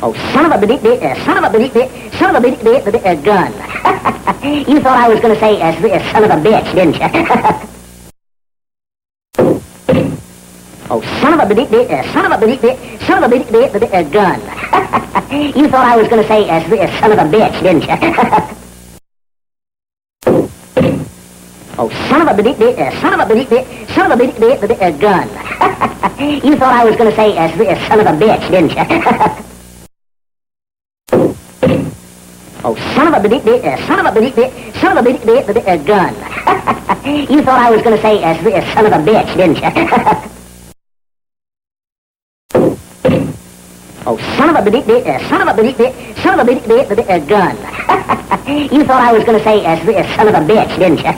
Oh, son of a gun. You thought I was going to say son of a bitch, didn't you? Oh, son of a gun. You thought I was going to say son of a bitch, didn't you? Oh, son of a gun. You thought I was going to say son of a bitch, didn't you? Oh, son of a gun. You thought I was going to say son of a bitch, didn't you? Oh, son of a gun. You thought I was going to say son of a bitch, didn't you?